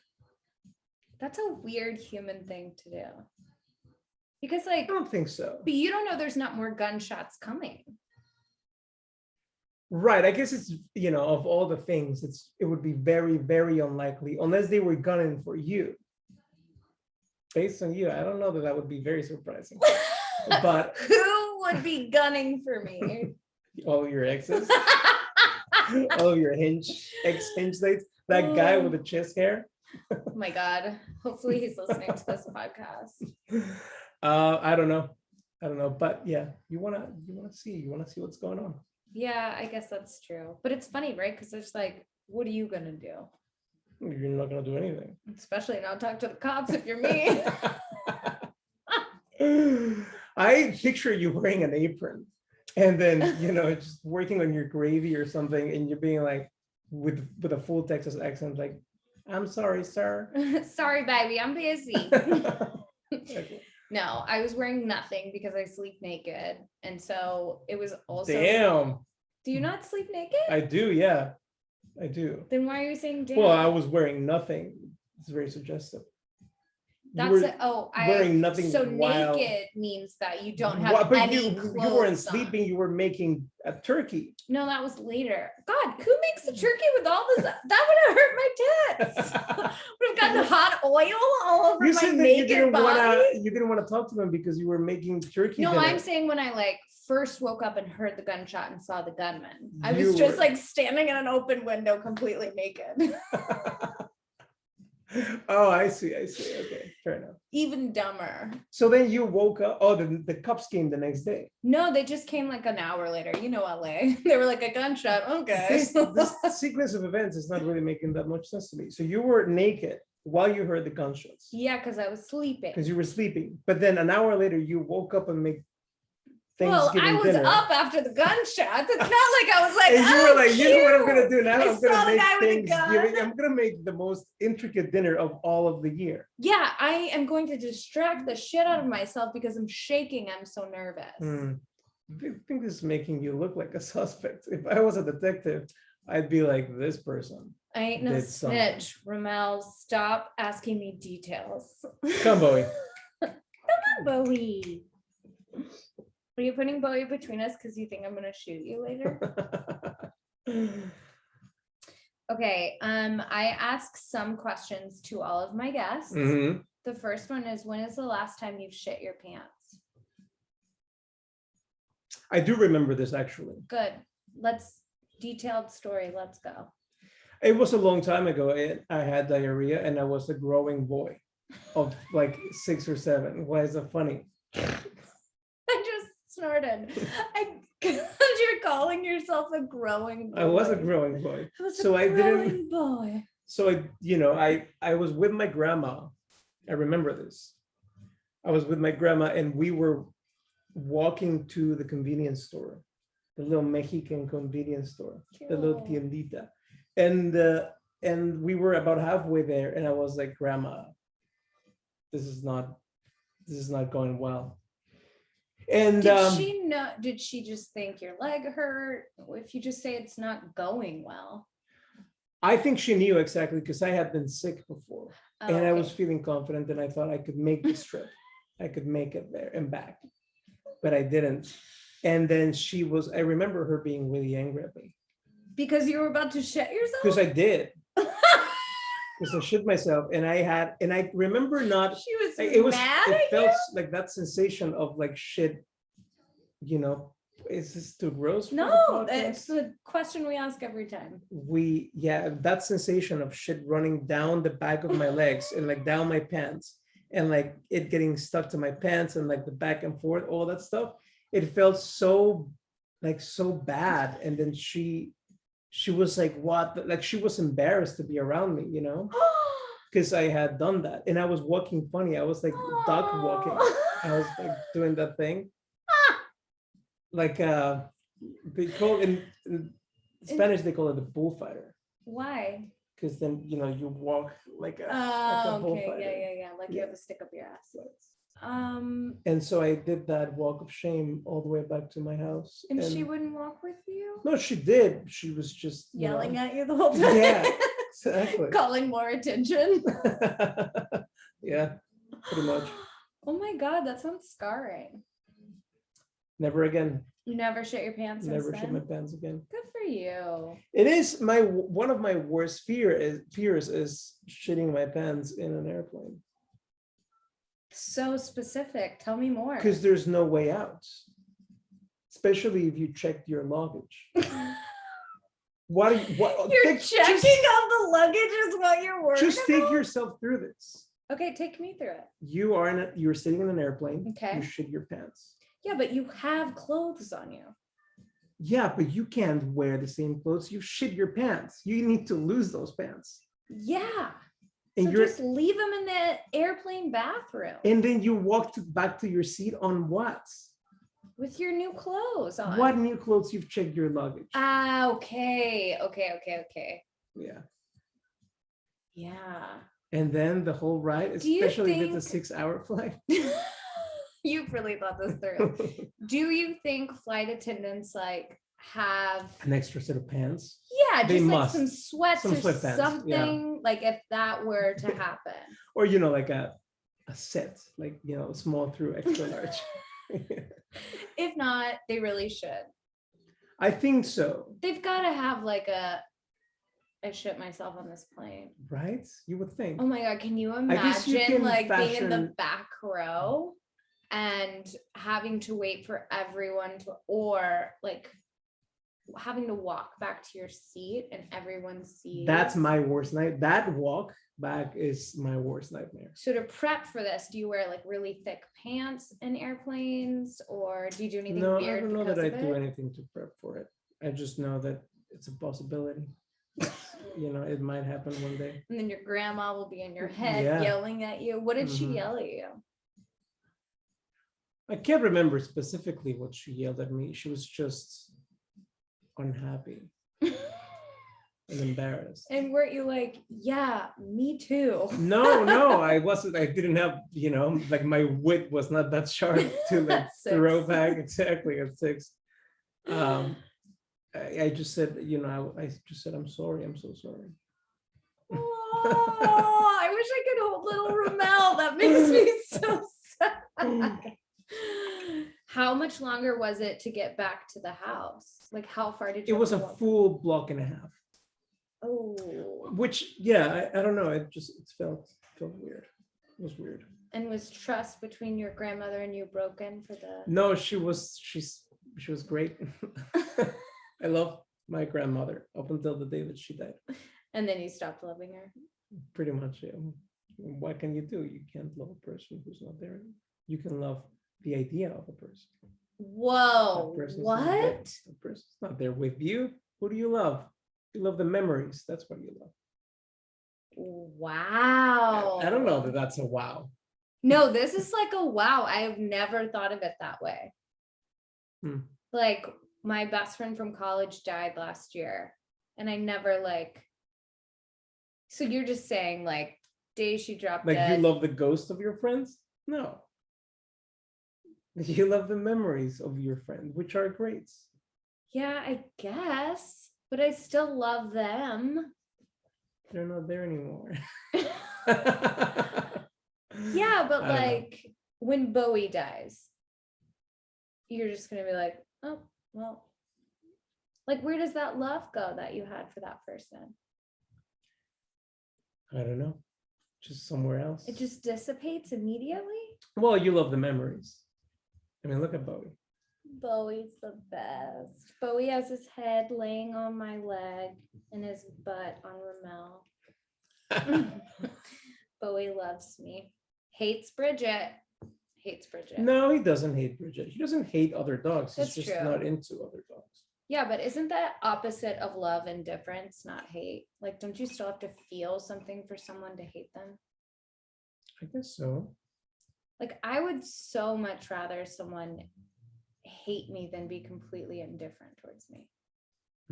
That's a weird human thing to do. Because I don't think so. But you don't know there's not more gunshots coming. Right. I guess it's, of all the things, it would be very, very unlikely unless they were gunning for you. Based on you, I don't know that would be very surprising. But who would be gunning for me? All your exes. All your ex-hinge dates. That guy with the chest hair. Oh my God. Hopefully he's listening to this podcast. I don't know. But yeah, you wanna see what's going on. Yeah, I guess that's true. But it's funny, right? Because it's what are you gonna do? You're not gonna do anything. Especially not talk to the cops if you're me. I picture you wearing an apron and then, just working on your gravy or something, and you're being with a full Texas accent, I'm sorry, sir. Sorry, baby, I'm busy. Okay. No, I was wearing nothing because I sleep naked. And so it was also. Damn. Do you not sleep naked? I do, yeah. I do. Then why are you saying damn? Well, I was wearing nothing. It's very suggestive. wearing nothing. So wild. naked means that you don't have any clothes. You weren't sleeping. You were making a turkey. No, that was later. God, who makes a turkey with all this? That would have hurt my tits. Would have gotten hot oil all over my naked body. You didn't want to talk to them because you were making turkey. No, I'm saying when I first woke up and heard the gunshot and saw the gunman, I was just standing in an open window, completely naked. Oh, I see. Okay, fair enough. Even dumber. So then you woke up. Oh, the cops came the next day. No, they just came an hour later. You know, LA. They were like, a gunshot. Okay. This sequence of events is not really making that much sense to me. So you were naked while you heard the gunshots. Yeah, because I was sleeping. Because you were sleeping. But then an hour later, you woke up and made Thanksgiving I was dinner. up after the gunshots. It's not like I was like, and you were like, you know what I'm gonna do now? I'm gonna make Thanksgiving. I'm gonna make the most intricate dinner of all of the year. Yeah, I am going to distract the shit out of myself because I'm shaking. I'm so nervous. I think this is making you look like a suspect. If I was a detective, I'd be like, this person. I ain't no snitch. Rommel, stop asking me details. Come, Bowie. Come on, Bowie. Are you putting Bowie between us because you think I'm going to shoot you later? Okay. I ask some questions to all of my guests. Mm-hmm. The first one is, when is the last time you've shit your pants? I do remember this, actually. Good. Detailed story. Let's go. It was a long time ago. I had diarrhea and I was a growing boy of 6 or 7. Why is that funny? Snorted. You're calling yourself a growing boy. I was a growing boy. I was with my grandma. I remember this. I was with my grandma and we were walking to the convenience store, the little Mexican convenience store, the little tiendita. And we were about halfway there and I was like, Grandma, this is not going well. And did she just think your leg hurt? If you just say it's not going well. I think she knew exactly because I had been sick before and I was feeling confident and I thought I could make this trip. I could make it there and back, but I didn't. And then I remember her being really angry at me. Because you were about to shit yourself? Because I did. Because I shit myself and I remember not. She was mad at felt like that sensation of shit, is this too gross? No, it's the question we ask every time. That sensation of shit running down the back of my legs and down my pants and it getting stuck to my pants and the back and forth, all that stuff. It felt so bad. And then she was like, what? She was embarrassed to be around me, because I had done that. And I was walking funny. I was duck walking. I was doing that thing. They call in Spanish, they call it the bullfighter. Why? Because then, you walk like a bullfighter. Yeah. You have to stick up your ass. And so I did that walk of shame all the way back to my house. And she wouldn't walk with you? No, she did. She was just yelling at you the whole time. Yeah, exactly. Calling more attention. Yeah, pretty much. Oh my God, that sounds scarring. Never again. You never shit your pants? Never shit my pants again. Good for you. It is one of my worst fears is shitting my pants in an airplane. So specific. Tell me more. Because there's no way out, especially if you checked your luggage. You're checking out the luggage is what you're worried Just about? take yourself through this. Okay, take me through it. You're sitting in an airplane. Okay. You shit your pants. Yeah, but you have clothes on you. Yeah, but you can't wear the same clothes. You shit your pants. You need to lose those pants. Yeah. And so just leave them in the airplane bathroom. And then you walk back to your seat on what? With your new clothes on. What new clothes? You've checked your luggage. Okay. Yeah. Yeah. And then the whole ride, especially if it's a 6-hour flight. You've really thought this through. Do you think flight attendants have an extra set of pants? Yeah, they just must. Some sweats or sweatpants, something, if that were to happen. Or a set, like, small through extra large. If not, they really should. I think so. They've got to have like I shit myself on this plane. Right? You would think. Oh my God, can you imagine being in the back row and having to wait for everyone to, or like having to walk back to your seat and everyone sees. That's my worst night. That walk back is my worst nightmare. So to prep for this, do you wear like really thick pants in airplanes, or do you do anything weird? I don't know that I do anything to prep for it. I just know that it's a possibility. It might happen one day. And then your grandma will be in your head yelling at you. What did she yell at you? I can't remember specifically what she yelled at me. She was just unhappy and embarrassed. And weren't you like, yeah, me too? No, I wasn't. I didn't have, like my wit was not that sharp to like throw back exactly at 6. I just said, I just said, I'm sorry. I'm so sorry. Oh, I wish I could hold little Rommel. That makes me so sad. How much longer was it to get back to the house? Like, how far did you? It was a full block and a half. Oh. Which, I don't know. It felt weird. It was weird. And was trust between your grandmother and you broken for the? No, she was great. I love my grandmother up until the day that she died. And then you stopped loving her? Pretty much, yeah. What can you do? You can't love a person who's not there. You can love the idea of a person. Whoa, what? The person's not there with you. Who do you love? You love the memories. That's what you love. Wow. I don't know that that's a wow. No, this is like a wow. I've never thought of it that way. Like, my best friend from college died last year, and I never so you're just saying like day she dropped dead. You love the ghost of your friends? No. You love the memories of your friend, which are great. Yeah, I guess, but I still love them. They're not there anymore. Yeah, but like when Bowie dies, you're just gonna be like, oh, well, like where does that love go that you had for that person? I don't know. Just somewhere else. It just dissipates immediately? Well, you love the memories. I mean, look at Bowie. Bowie's the best. Bowie has his head laying on my leg and his butt on Rommel. Bowie loves me. Hates Bridget. No, he doesn't hate Bridget. He doesn't hate other dogs. He's just not into other dogs. Yeah, but isn't that opposite of love indifference, not hate? Like, don't you still have to feel something for someone to hate them? I guess so. Like, I would so much rather someone hate me than be completely indifferent towards me.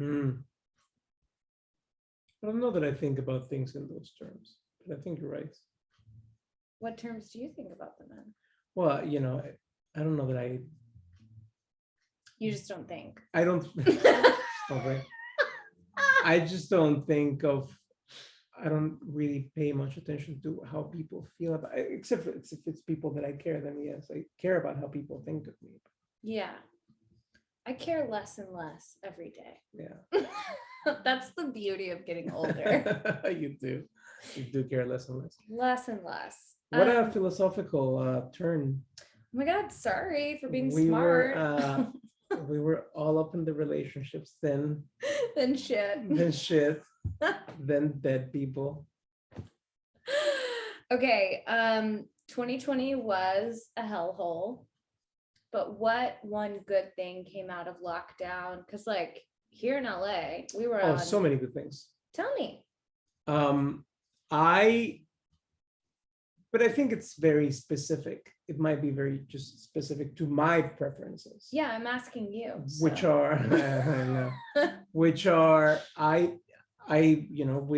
I don't know that I think about things in those terms, but I think you're right. What terms do you think about them in? Well, I don't know that I. You just don't think. I don't. Okay. I just don't think of. I don't really pay much attention to how people feel about it, except if it's people that I care. Then yes, I care about how people think of me. Yeah, I care less and less every day. Yeah. That's the beauty of getting older. You do care less and less. Less and less. What a philosophical turn. Oh my God, sorry for being smart. We were all up in the relationships, then shit, then dead people. Okay, 2020 was a hellhole, but what one good thing came out of lockdown? Because like here in LA, we were on so many good things. Tell me. But I think it's very specific. It might be very just specific to my preferences. Yeah, I'm asking you. Which are, we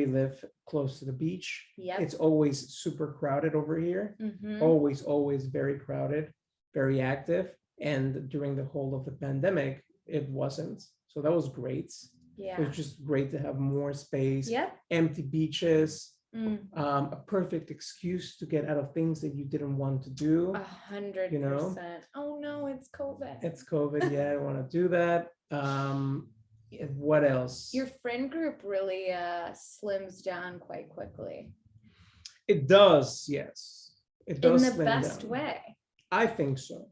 live close to the beach. Yep. It's always super crowded over here. Mm-hmm. Always very crowded, very active. And during the whole of the pandemic, it wasn't. So that was great. Yeah. It was just great to have more space. Yep. Empty beaches. a perfect excuse to get out of things that you didn't want to do. 100%. Oh no, it's COVID. It's COVID. Yeah, I don't want to do that. What else? Your friend group really slims down quite quickly. It does, yes. It does in the best down. way. I think so.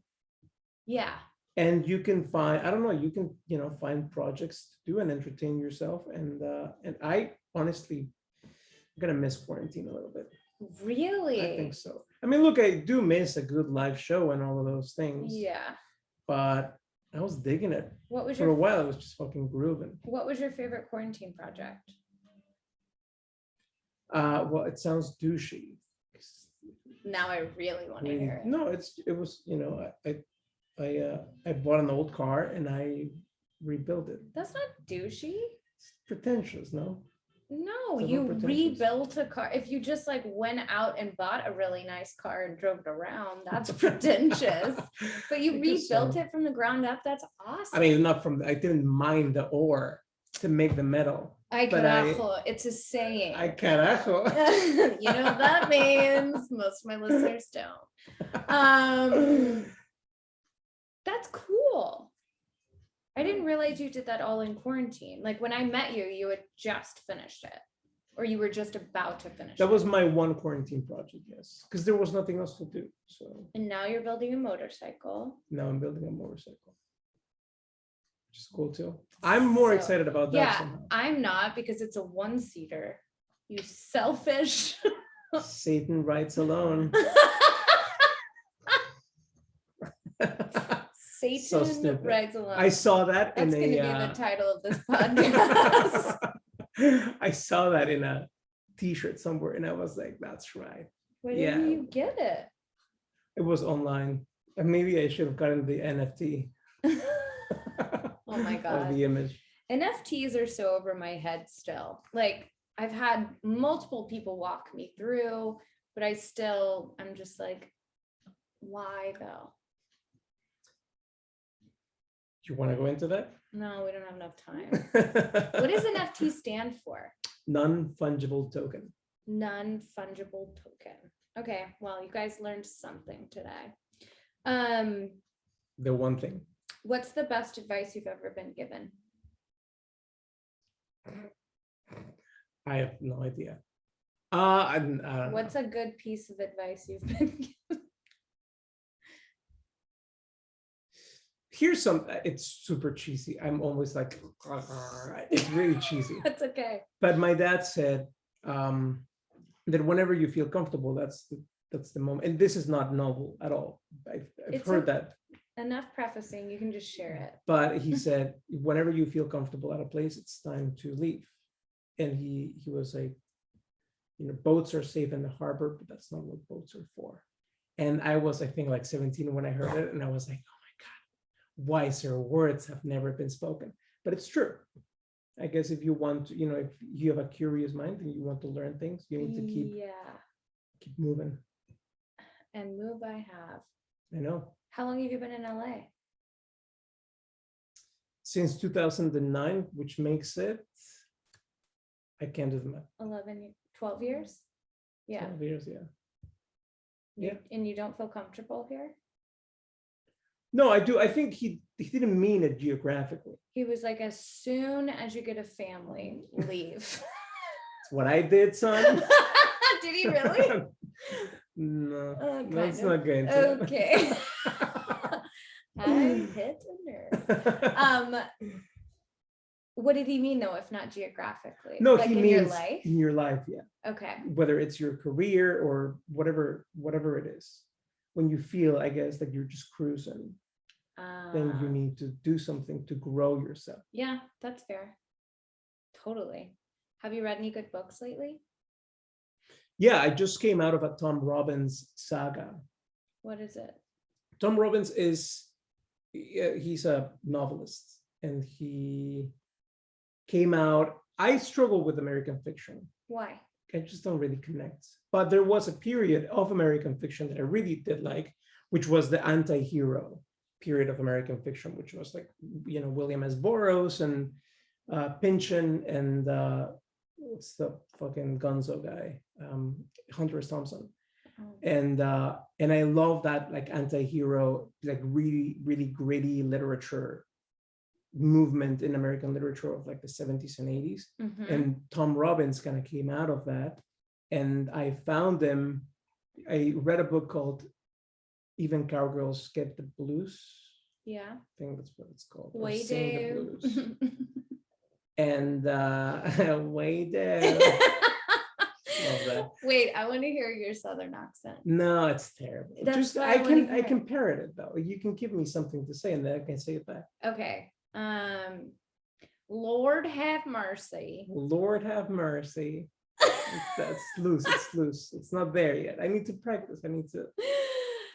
Yeah. And you can find, I don't know, you can, find projects to do and entertain yourself. And I honestly, I'm gonna miss quarantine a little bit. Really? I think so. I mean, look, I do miss a good live show and all of those things. Yeah. But I was digging it. What was For a while, I was just fucking grooving. What was your favorite quarantine project? Well, it sounds douchey. Now I really want to hear it. No, it was, I bought an old car and I rebuilt it. That's not douchey. It's pretentious, no? No, you rebuilt a car. If you just like went out and bought a really nice car and drove it around, that's pretentious. But you rebuilt it from the ground up. That's awesome. I mean, I didn't mine the ore to make the metal. Ay carajo, it's a saying. Ay carajo. You know what that means. Most of my listeners don't. That's cool. I didn't realize you did that all in quarantine. Like when I met you, you had just finished it, or you were just about to finish it. That was my one quarantine project, yes, because there was nothing else to do. So. And now you're building a motorcycle. Now I'm building a motorcycle, which is cool too. I'm more excited about that. Yeah, somehow. I'm not, because it's a one-seater. You selfish. Satan rides alone. Satan rides alone. I saw that. That's going to be the title of this podcast. I saw that in a t-shirt somewhere and I was like, that's right. Where did you get it? It was online. And maybe I should have gotten the NFT. Oh my God. Of the image. NFTs are so over my head still. Like I've had multiple people walk me through, but I'm just like, why though? Do you want to go into that? No, we don't have enough time. What does NFT stand for? Non-fungible token. Non-fungible token. Okay, well, you guys learned something today. The one thing. What's the best advice you've ever been given? I have no idea. I don't What's know. a good piece of advice you've been given? Here's it's super cheesy. I'm always like, it's really cheesy. That's okay. But my dad said that whenever you feel comfortable, that's the moment. And this is not novel at all. I've heard that. Enough prefacing, you can just share it. But he said, whenever you feel comfortable at a place, it's time to leave. And he was like, boats are safe in the harbor, but that's not what boats are for. And I was, I think, like 17 when I heard it, and I was like, wiser words have never been spoken, but it's true. I guess if you want to, if you have a curious mind and you want to learn things, you need to keep moving. And move I have. I know. How long have you been in LA? Since 2009, which makes it, I can't do the math. 12 years? Yeah. 12 years, yeah. Yeah. And you don't feel comfortable here? No, I do. I think he didn't mean it geographically. He was like, as soon as you get a family, leave. That's what I did, son. Did he really? No, let's not get into it. Okay. I hit a nerve. What did he mean though, if not geographically? No, like he in means your life? In your life, yeah. Okay. Whether it's your career or whatever it is. When you feel, I guess, like you're just cruising, then you need to do something to grow yourself. Yeah, that's fair. Totally. Have you read any good books lately? Yeah, I just came out of a Tom Robbins saga. What is it? Tom Robbins he's a novelist, and he came out. I struggle with American fiction. Why? I just don't really connect. But there was a period of American fiction that I really did like, which was the anti-hero period of American fiction, which was like, William S. Burroughs and Pynchon and what's the fucking Gonzo guy? Hunter S. Thompson. Oh. And I love that like anti-hero, like really, really gritty literature movement in American literature of like the 70s and 80s. And Tom Robbins kind of came out of that. And I read a book called Even Cowgirls Get the Blues. Yeah. I think that's what it's called. Way Sing the Dave. Blues. And way there. Love that. Wait, I want to hear your Southern accent. No, it's terrible. That's Just what I can hear. parrot it though. You can give me something to say and then I can say it back. Okay. Lord have mercy. Lord have mercy. That's loose. It's loose. It's not there yet. I need to practice. I need to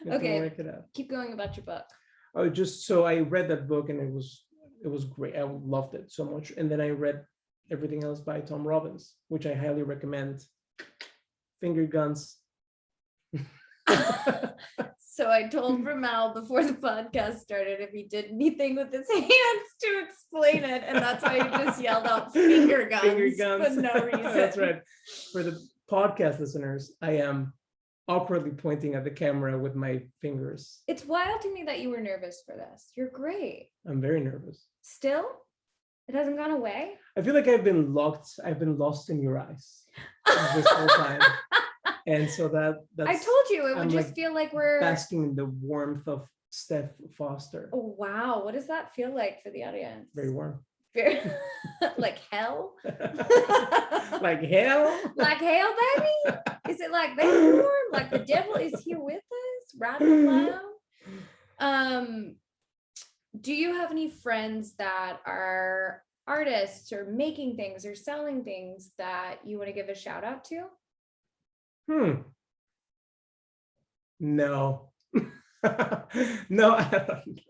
Okay. work it out. Keep going about your book. Oh, just so I read that book and it was great. I loved it so much. And then I read everything else by Tom Robbins, which I highly recommend. Finger guns. So I told Rommel before the podcast started if he did anything with his hands to explain it, and that's why he just yelled out finger guns, for no reason. That's right. For the podcast listeners, I am awkwardly pointing at the camera with my fingers. It's wild to me that you were nervous for this. You're great. I'm very nervous. Still? It hasn't gone away? I feel like I've been lost in your eyes this whole time. And so that's I told you it would just feel like we're basking in the warmth of Steph Foster. Oh wow, what does that feel like for the audience? Very warm. Very like hell? Like hell? Like hell, baby? Is it like that warm? Like the devil is here with us, riding around? Do you have any friends that are artists or making things or selling things that you want to give a shout out to? No. No, I don't.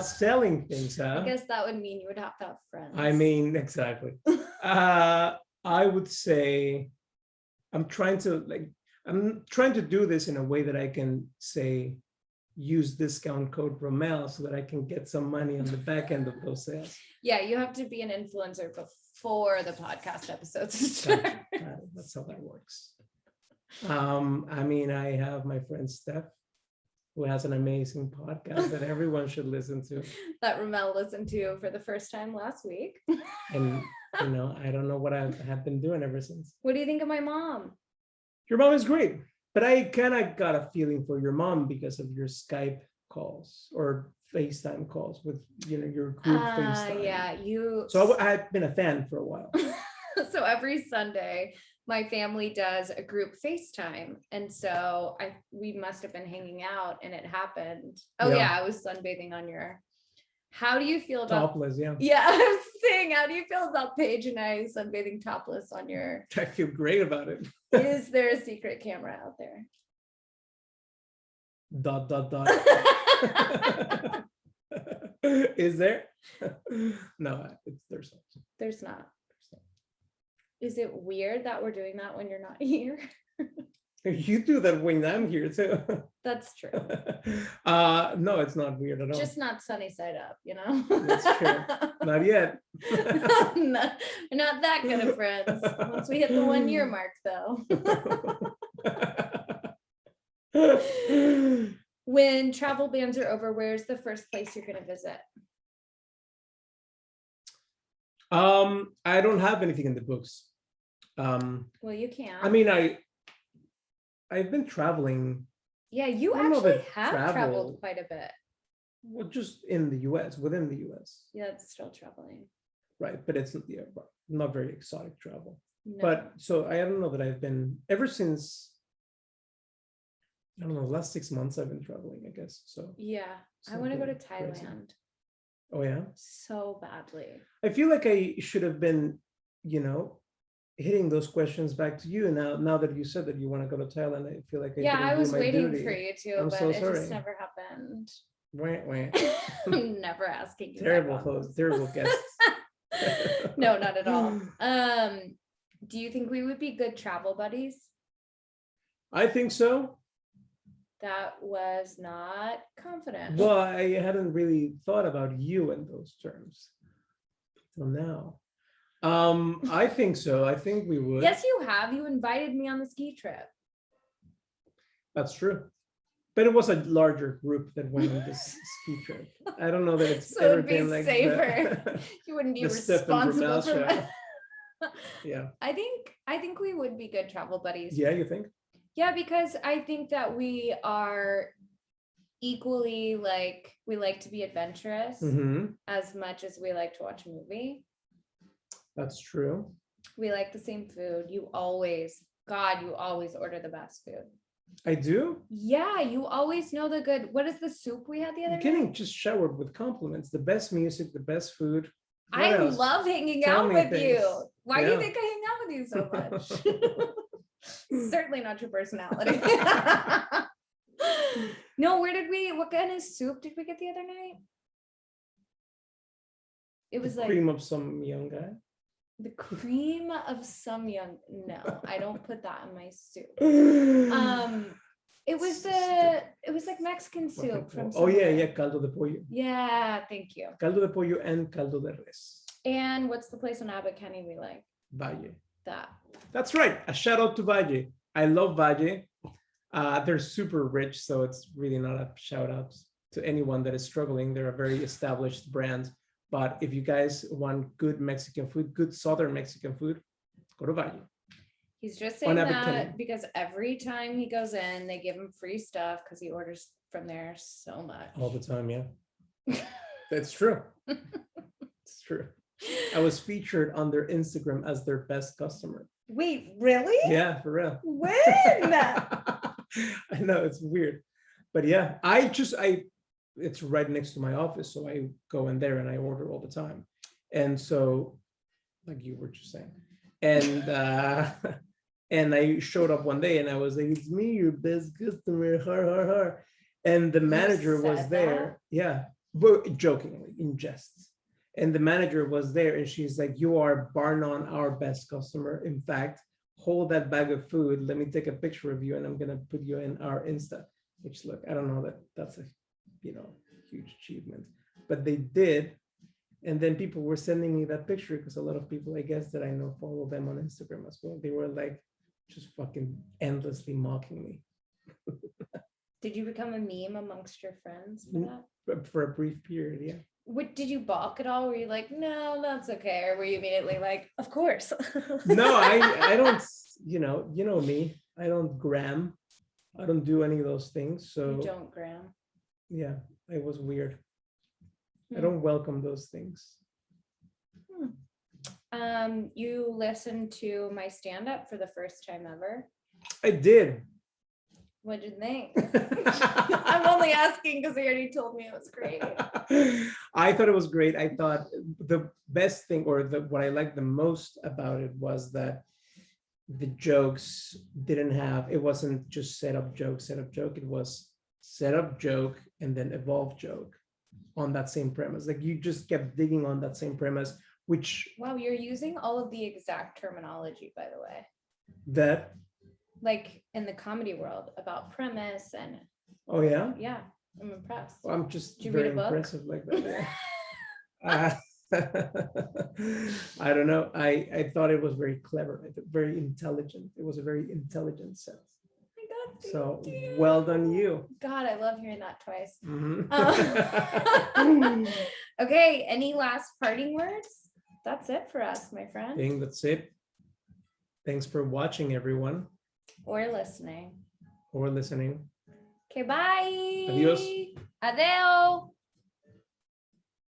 Selling things, huh? I guess that would mean you would have to have friends. I mean, exactly. I would say I'm trying to do this in a way that I can say use discount code Rommel so that I can get some money on the back end of those sales. Yeah, you have to be an influencer before the podcast episodes start. That's how that works. I mean, I have my friend Steph, who has an amazing podcast that everyone should listen to. That Rommel listened to for the first time last week. And, I don't know what I have been doing ever since. What do you think of my mom? Your mom is great, but I kind of got a feeling for your mom because of your Skype calls or FaceTime calls with, your group FaceTime. Yeah, So I've been a fan for a while. So every Sunday, my family does a group FaceTime. And so we must have been hanging out and it happened. Oh yeah, I was sunbathing on your, how do you feel about topless? Yeah. Yeah, I was saying, how do you feel about Paige and I sunbathing topless on your? I feel great about it. Is there a secret camera out there? ... Is there? No, there's not. There's not. Is it weird that we're doing that when you're not here? You do that when I'm here too. That's true. No, it's not weird at all. Just not sunny side up, That's true. Not yet. We're not that good of friends. Once we hit the 1 year mark, though. When travel bans are over, where's the first place you're going to visit? I don't have anything in the books. Well, you can. I mean, I've been traveling. Yeah, you actually have traveled quite a bit. Well, just in the US, within the US. Yeah, it's still traveling. Right, but it's not very exotic travel. No. But so I don't know that I've been ever since. I don't know, the last 6 months I've been traveling, I guess. So yeah, I want to go to Thailand. Crazy. Oh yeah, so badly. I feel like I should have been, hitting those questions back to you. Now that you said that you want to go to Thailand, I feel like I was waiting for you to, but so it sorry. just never happened. Wah. I'm never asking you. Terrible host, terrible guests. No, not at all. Do you think we would be good travel buddies? I think so. That was not confident. Well, I hadn't really thought about you in those terms until now. I think so. I think we would. Yes, you have. You invited me on the ski trip. That's true. But it was a larger group that went on this ski trip. I don't know that it's so ever it'd be been like safer. You wouldn't be responsible for my... Yeah. I think we would be good travel buddies. Yeah, you think? Yeah, because I think that we are equally like, we like to be adventurous as much as we like to watch a movie. That's true. We like the same food. You always order the best food. I do? Yeah, you always know the good. What is the soup we had the other You're getting night? just showered with compliments. The best music, the best food. What I else? love hanging Tell out me with things. you. Why do Yeah. you think I hang out with you so much? Certainly not your personality. No, what kind of soup did we get the other night? It was The like cream of some young guy. the cream of some young. No, I don't put that in my soup. It was like Mexican soup from somewhere. yeah, caldo de pollo. Yeah, thank you. Caldo de pollo and caldo de res. And what's the place on Abbot Kinney we like? Valle. That. That's right. A shout out to Valle. I love Valle. They're super rich, so it's really not a shout out to anyone that is struggling. They're a very established brand. But if you guys want good Mexican food, good Southern Mexican food, go to Valle. He's just saying that because every time he goes in, they give him free stuff because he orders from there so much. All the time, yeah. That's true. It's true. I was featured on their Instagram as their best customer. Wait, really? Yeah, for real. When? I know, it's weird. But yeah, it's right next to my office. So I go in there and I order all the time. And so, like you were just saying. And and I showed up one day and I was like, it's me, your best customer, har, har, har. And the manager was there. Yeah, but jokingly, in jest. And the manager was there and she's like, you are bar none our best customer. In fact, hold that bag of food. Let me take a picture of you and I'm going to put you in our Insta. Which, look, I don't know that that's a, huge achievement. But they did. And then people were sending me that picture because a lot of people, I guess, that I know follow them on Instagram as well. They were like just fucking endlessly mocking me. Did you become a meme amongst your friends for that? For a brief period, yeah. What, did you balk at all? Were you like, no, that's okay? Or were you immediately like, of course? No, I don't, you know me. I don't gram. I don't do any of those things. So you don't gram. Yeah, it was weird. I don't welcome those things. You listened to my stand-up for the first time ever? I did. What'd you think? I'm only asking because they already told me it was great. I thought it was great. I thought the best thing, or what I liked the most about it, was that the jokes it wasn't just set up joke. It was set up joke and then evolve joke on that same premise. Like you just kept digging on that same premise, which... Wow, you're using all of the exact terminology, by the way. That... Like in the comedy world about premise and... Oh, yeah? Yeah, I'm impressed. Well, I'm just very impressive like that. Yeah. I don't know. I thought it was very clever, very intelligent. It was a very intelligent set. So well done, you. God, I love hearing that twice. Mm-hmm. Okay, any last parting words? That's it for us, my friend. I think that's it. Thanks for watching, everyone. Or listening. Or listening. Okay, bye. Adios. Adeo.